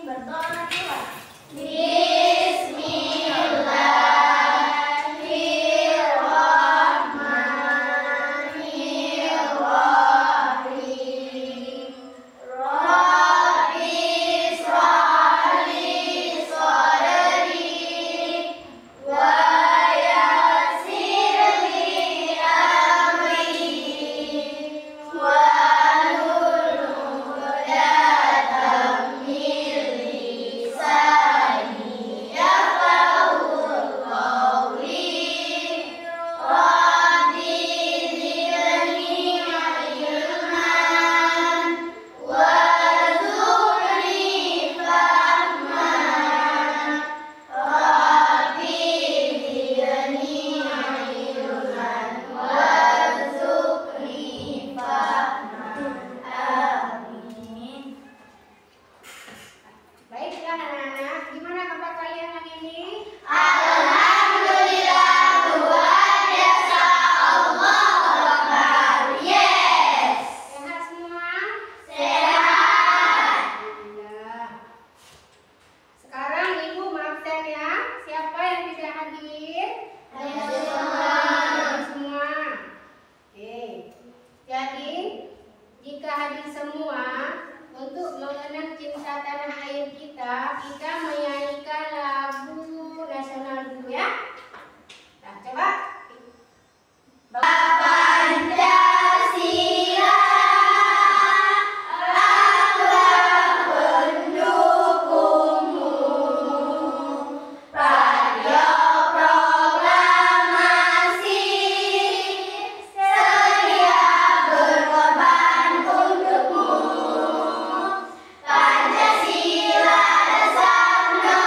berdoa dulu. Pancasila dasar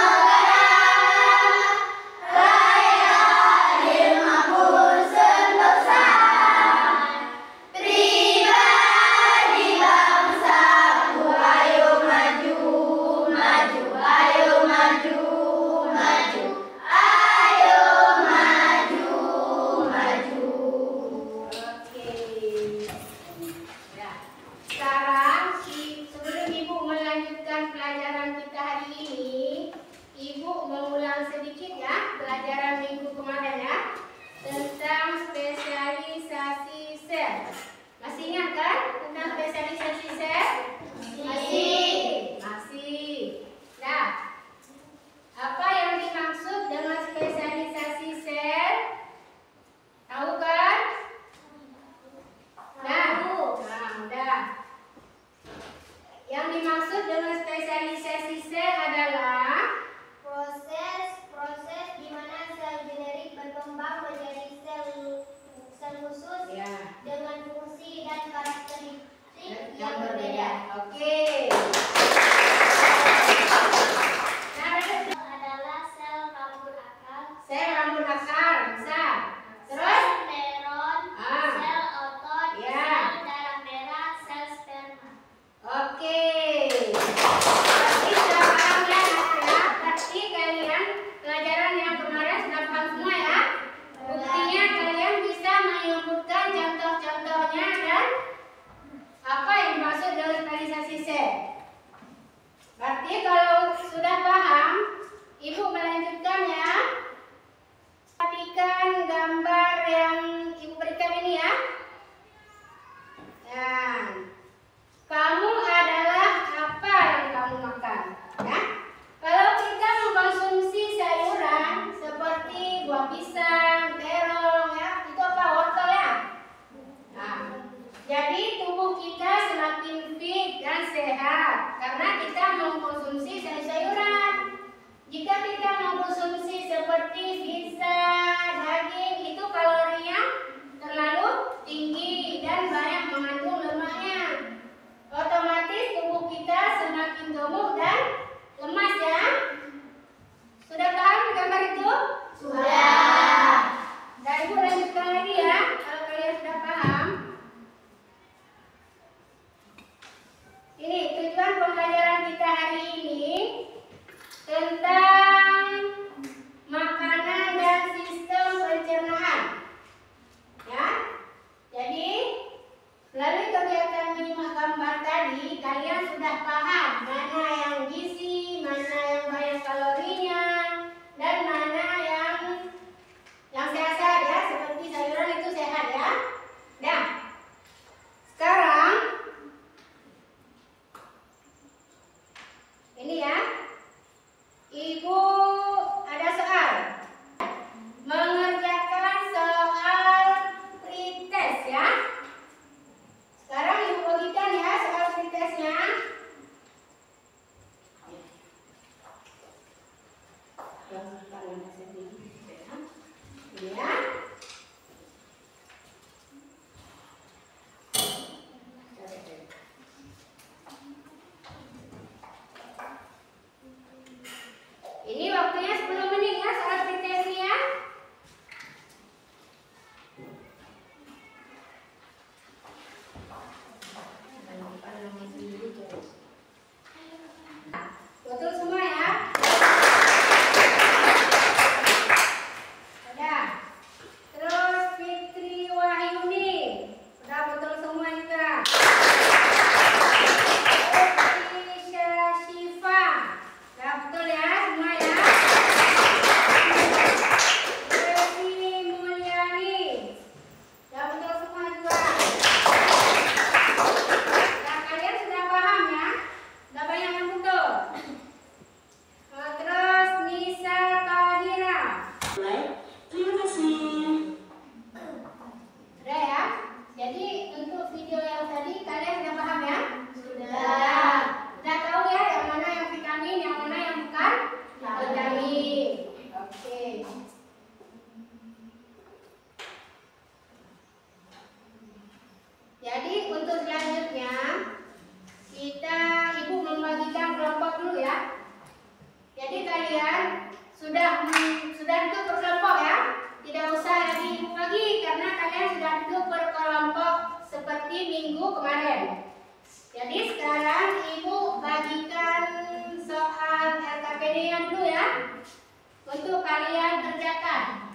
Ini waktunya 10 menit ya soal kriteria. Betul semua ya? Sudah. Terus Fitri Wahyuni. Sudah betul semua juga. Tisha Syifa. Sudah betul ya semua ya? Devi Mulyani. Sudah betul semua juga. Nah, kalian sudah paham ya? Sudah banyak yang betul. Terus Nisa Tahira. Terima kasih. Sudah ya? Jadi untuk video yang tadi kalian sudah paham ya? Sudah. Sudah tahu ya yang mana yang vitamin, yang mana yang bukan vitamin. Oke. Jadi untuk selanjutnya Ibu membagikan kelompok dulu ya. Jadi kalian sudah duduk berkelompok ya. Tidak usah lagi Ibu bagi karena kalian sudah duduk berkelompok seperti minggu kemarin. Jadi sekarang Ibu bagikan soal LKPD-nya dulu ya. Untuk kalian kerjakan.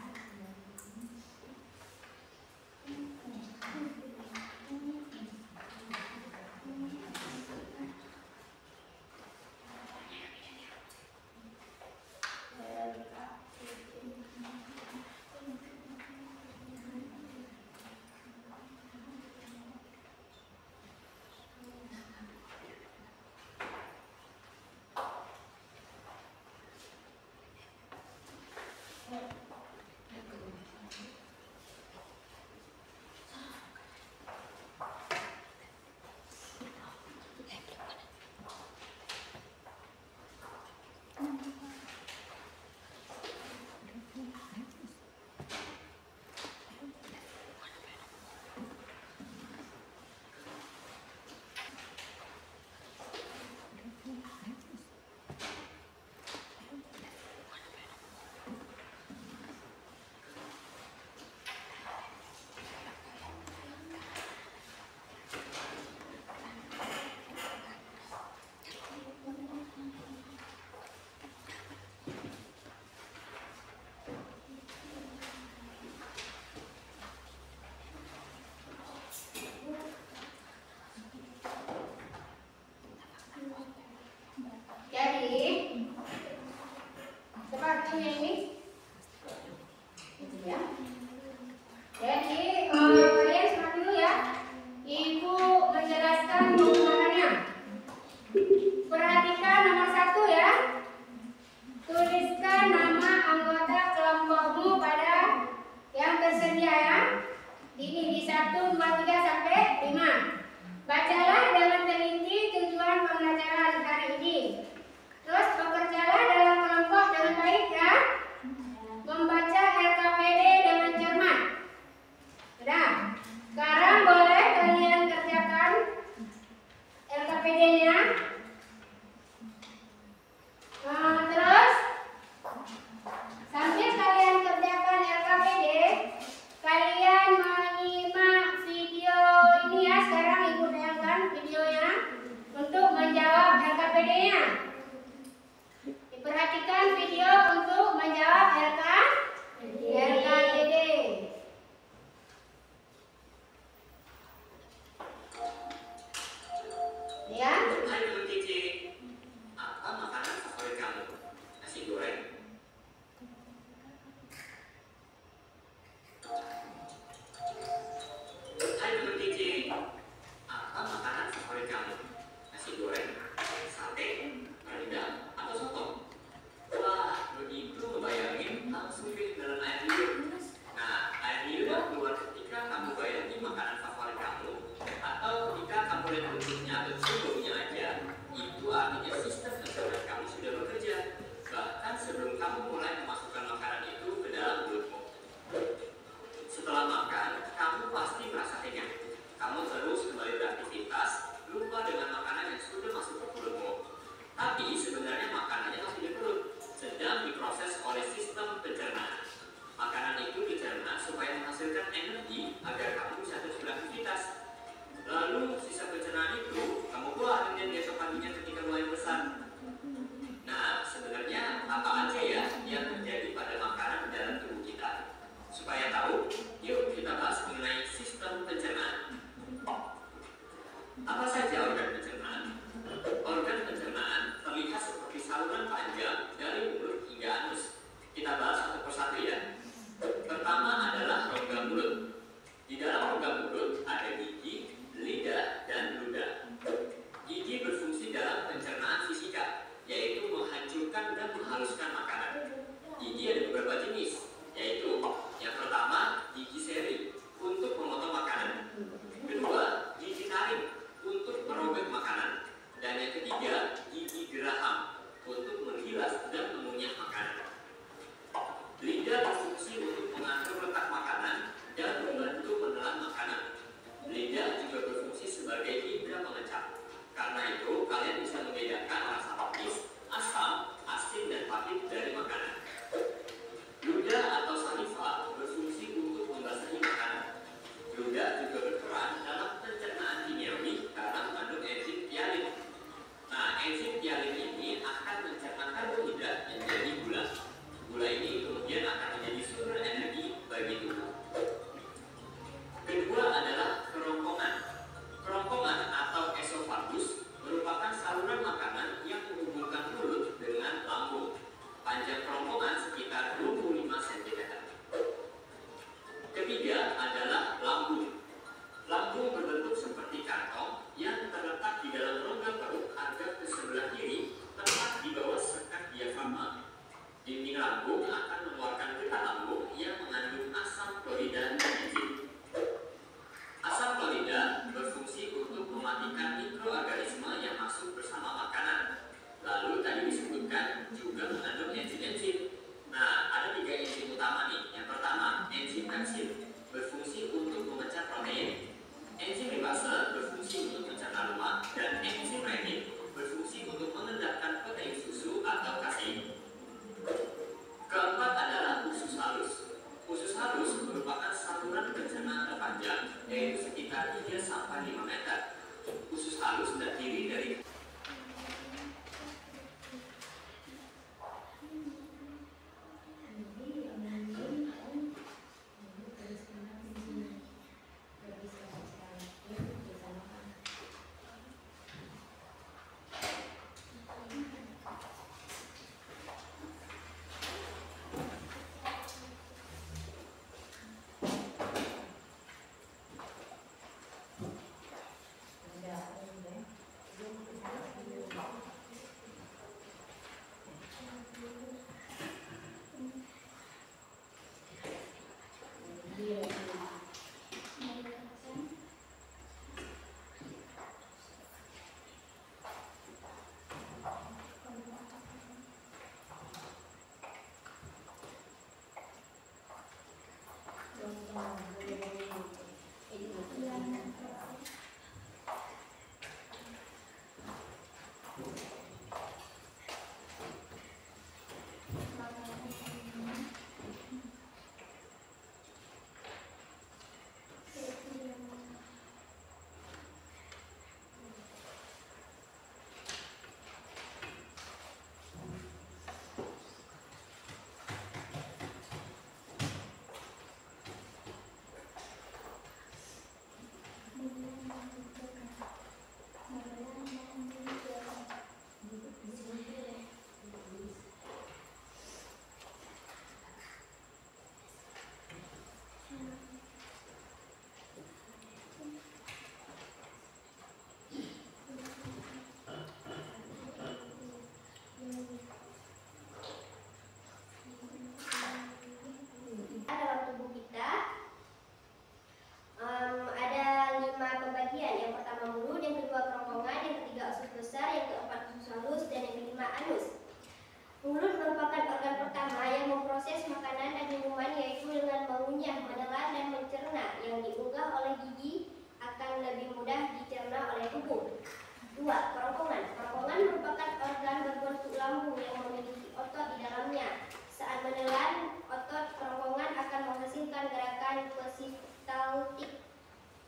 melembutkan dan menghaluskan makanan. Gigi ada beberapa jenis, yaitu yang pertama gigi seri untuk memotong makanan, kedua gigi taring untuk merobek makanan, dan yang ketiga gigi geraham untuk menghilas dan mengunyah makanan. Lidah berfungsi untuk mengatur letak makanan dan membantu menelan makanan. Lidah juga berfungsi sebagai indera pengecap. Karena itu, kalian bisa membedakan rasa pedas, asam, asin, dan pahit dari makanan. Ludah atau saliva berfungsi untuk membasahi makanan. Ludah juga berperan dalam pencernaan kimiawi karena mengandung enzim phyalin. Nah, enzim phyalin ini akan mencerna karbohidrat menjadi gula. Gula ini kemudian akan menjadi sumber energi bagi tubuh. Kedua adalah kerongkongan. Kerongkongan atau esofagus merupakan saluran makanan yang menghubungkan mulut dengan lambung. Panjang kerongkongan sekitar 25 cm. Ketiga adalah lambung. Lambung berbentuk seperti kantong yang terletak di dalam rongga perut agak ke sebelah kiri, tepat di bawah sekat diafragma. Dinding lambung akan mengeluarkan getah lambung yang mengandung asam klorida dan enzim. Asam klorida berfungsi untuk mematikan mikroorganisme yang masuk bersama makanan. Lalu tadi disebutkan juga mengandung enzim-enzim. Nah, ada 3 enzim utama nih. Yang pertama, enzim kapsid berfungsi untuk memecah protein. Enzim ribase berfungsi untuk mencerna lemak, dan enzim renin berfungsi untuk mengendapkan protein susu atau kasein. Keempat adalah usus halus. Usus halus merupakan saluran pencernaan terpanjang, yaitu sekitar 3-5 meter. Usus halus terdiri dari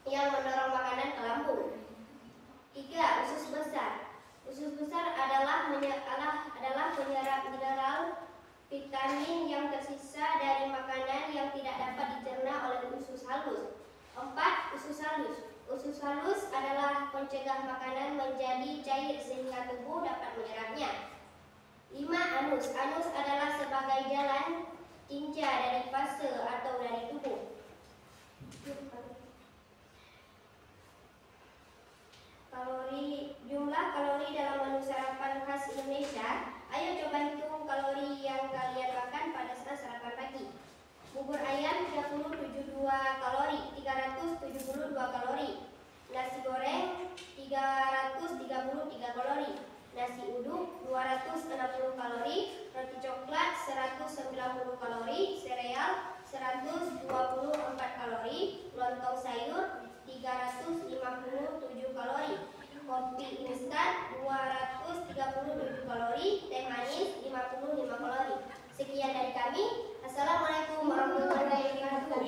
yang mendorong makanan ke lambung. 3. Usus besar. Usus besar adalah penyerap mineral, vitamin yang tersisa dari makanan yang tidak dapat dicerna oleh usus halus. 4. Usus halus. Usus halus adalah pencegah makanan menjadi cair sehingga tubuh dapat menyerapnya. 5. Anus. Anus adalah sebagai jalan tinja dari fase atau dari tubuh. Jumlah kalori dalam menu sarapan khas Indonesia. Ayo coba hitung kalori. Kopi instan 237 kalori, teh manis 55 kalori. Sekian dari kami. Assalamualaikum warahmatullahi wabarakatuh.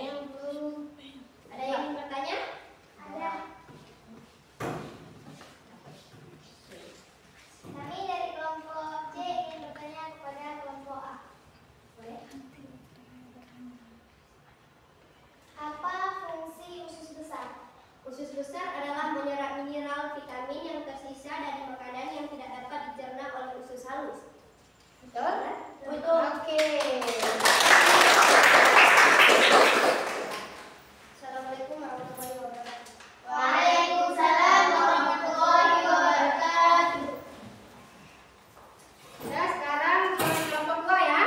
Ada yang ingin bertanya? Ada. Kami dari kelompok C ingin bertanya kepada kelompok A. Boleh? Apa fungsi usus besar? Usus besar adalah menyerap mineral vitamin yang tersisa dari makanan yang tidak dapat dicerna oleh usus halus. Betul? Betul. Oke. Assalamualaikum warahmatullahi wabarakatuh. Waalaikumsalam warahmatullahi wabarakatuh. Nah, sekarang kelompok 2 ya.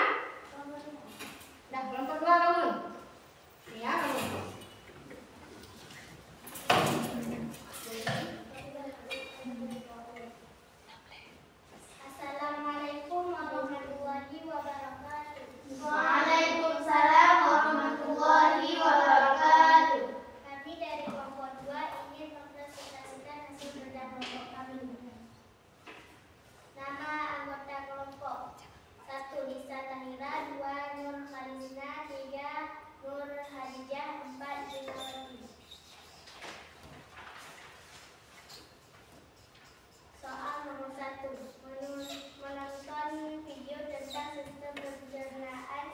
Nah, kelompok 2 bangun. Ya, bangun. Assalamualaikum warahmatullahi wabarakatuh. Waalaikumsalam warahmatullahi wabarakatuh. Kami dari kelompok 2 ingin mempresentasikan hasil kerja kelompok kami. Nama anggota kelompok: 1. Nisa Tahira, 2. Nur Khalisna, 3. Nur Hadijah, 4. Junawati. Soal nomor 1. Menonton video tentang sistem pencernaan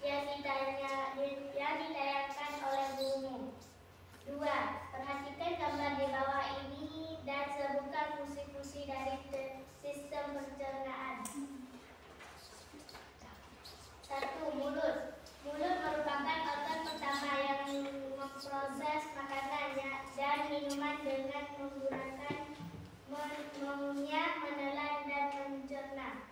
yang ditayangkan oleh gurumu. 2. Perhatikan gambar di bawah ini dan sebutkan fungsi-fungsi dari sistem pencernaan. 1. Mulut. Mulut merupakan organ pertama yang memproses makanan dan minuman dengan menggunakan mengunyah, menelan, dan mencerna.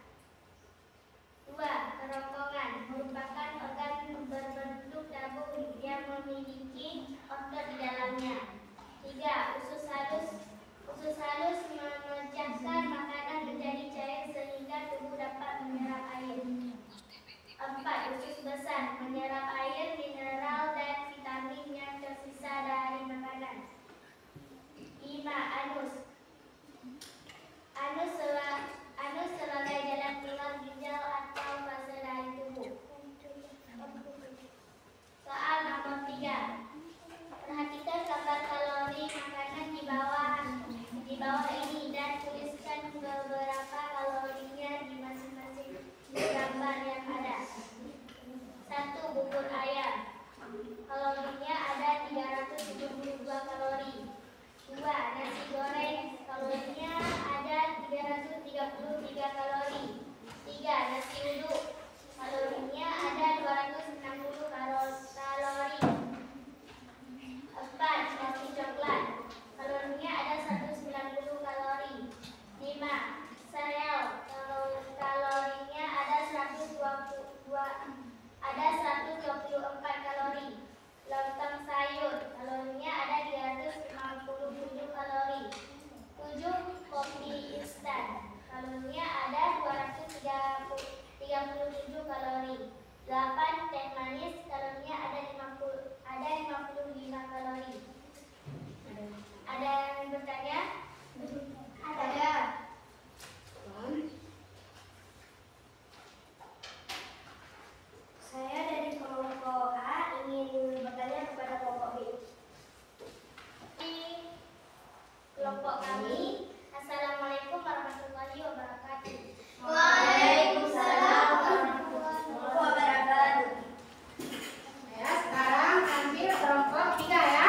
2. Kerongkongan merupakan organ berbentuk tabung yang memiliki otot di dalamnya. 3. Usus halus. Usus halus memecahkan makanan menjadi cair sehingga tubuh dapat menyerap air. 4. Usus besar menyerap air, mineral, dan vitamin yang tersisa dari makanan. 5. Anus. Anus sebagai jalan keluar ginjal atau fase dari tubuh. Soal nomor 3. Perhatikan gambar kalori makanan di bawah ini dan tuliskan beberapa kalorinya di masing-masing gambar yang ada. 1. Bubur ayam. Kalorinya ada 372 kalori. 2. Nasi goreng. Kalorinya ada 333 kalori. 3. Nasi uduk. Kalorinya ada 260 kalori. 4. Roti coklat. Kalorinya ada 190 kalori. 5. Sereal. Kalorinya ada 124 kalori. Lontong sayur. Kalorinya ada 357 kalori. 7. Kopi instan. Kalorinya ada 237 kalori. 8. Teh manis. Kalorinya ada 55 kalori. Ada yang bertanya? Ada. Saya dari kelompok A ingin bertanya kepada kelompok B. Di kelompok kami, Assalamualaikum warahmatullahi wabarakatuh. Waalaikumsalam warahmatullahi wabarakatuh. Ya, sekarang ambil kelompok 3 ya.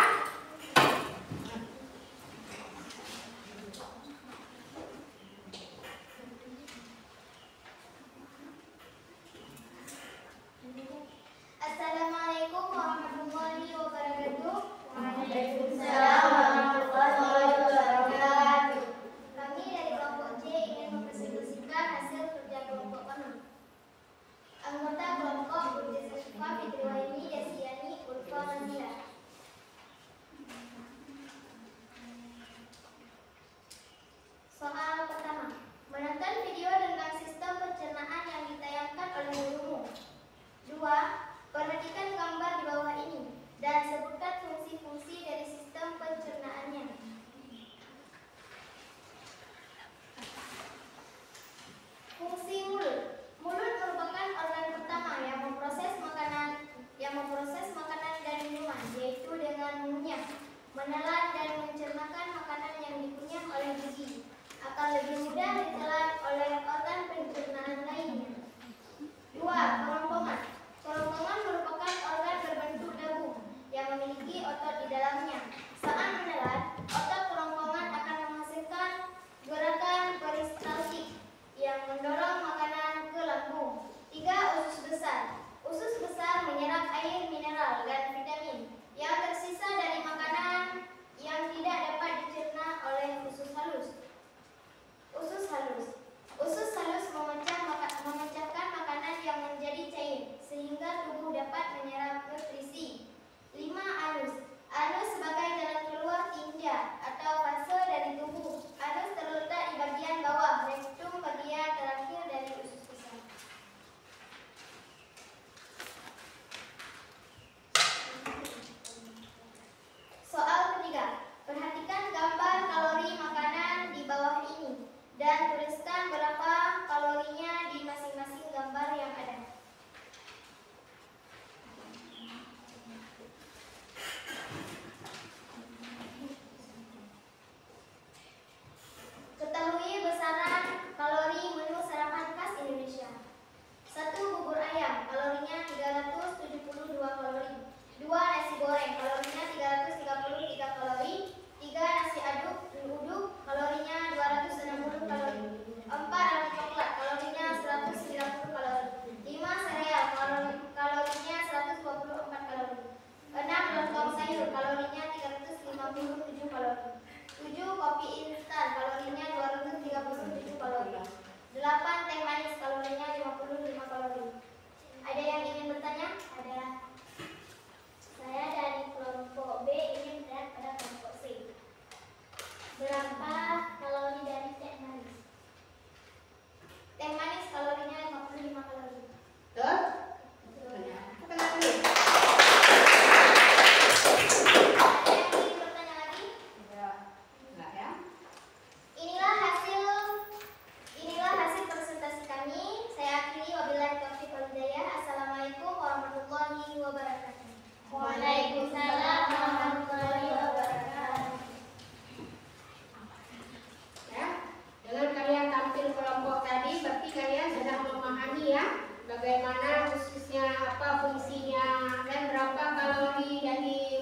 ya, bagaimana khususnya apa fungsinya dan berapa kalori dari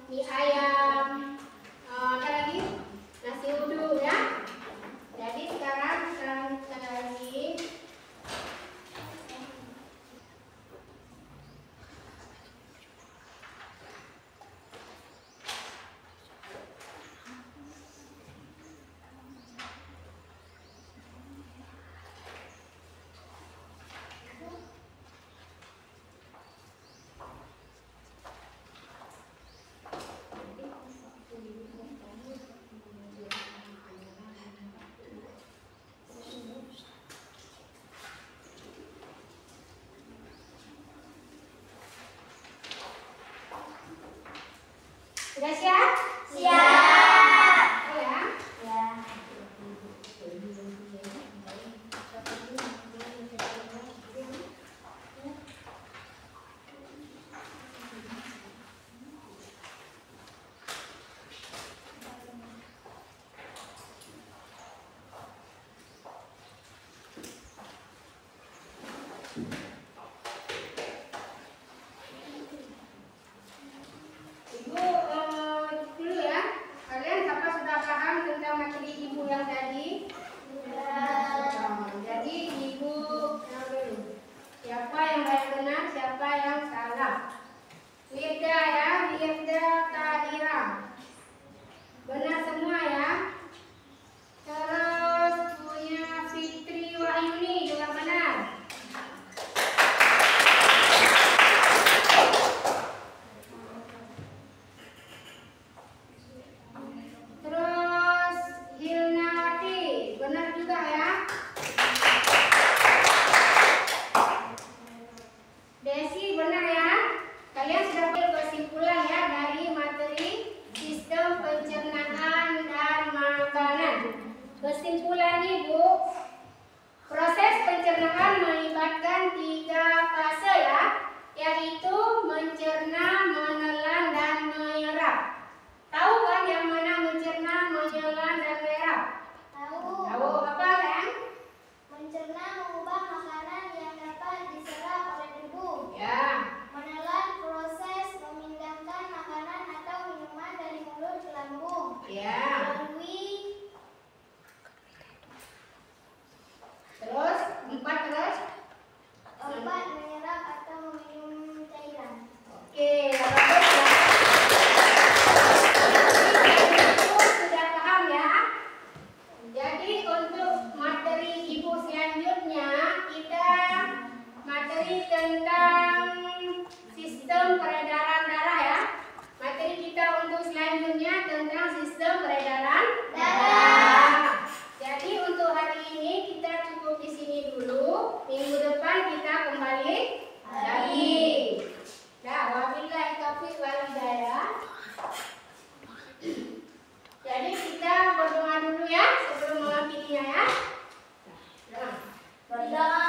mie ayam, apa lagi nasi uduk ya. Jadi sekarang kita lanjutkan lagi. Sudah siap? Siap. Oh ya. Ya. Ibu dulu ya. Kalian siapa sudah paham tentang materi ibu yang tadi? Jadi ibu siapa yang baik benar, siapa yang salah. Wirda ya, Wirda Tahira. Benar semua ya. Terus punya Fitri Wahyuni juga benar. Terus Hilnawati, benar juga ya. Desi benar ya. Kalian sudah berkesimpulan ya dari materi sistem pencernaan dan makanan. Kesimpulan ibu, proses pencernaan melibatkan 3 fase ya, yaitu mencerna, menelan, dan menyerap. Tahu kan yang mana mencerna, menelan, dan menyerap? Tahu apa kan? Mencerna mengubah makanan yang dapat diserap oleh tubuh. Ya. Menelan proses memindahkan makanan atau minuman dari mulut ke lambung. Ya. Terus 4 terus. 4 menyerap atau meminum cairan. Oke, bagus ya. Ibu sudah paham ya. Jadi untuk materi ibu selanjutnya kita materi tentang sistem peredaran darah ya. Materi kita untuk selanjutnya tentang sistem peredaran darah. Jadi untuk hari ini kita cukup di sini dulu. Minggu depan kita kembali lagi. Nah, wabillahi taufiq wal hidayah. Jadi kita berdoa dulu ya sebelum mengakhirinya ya. Berdoa. Berdoa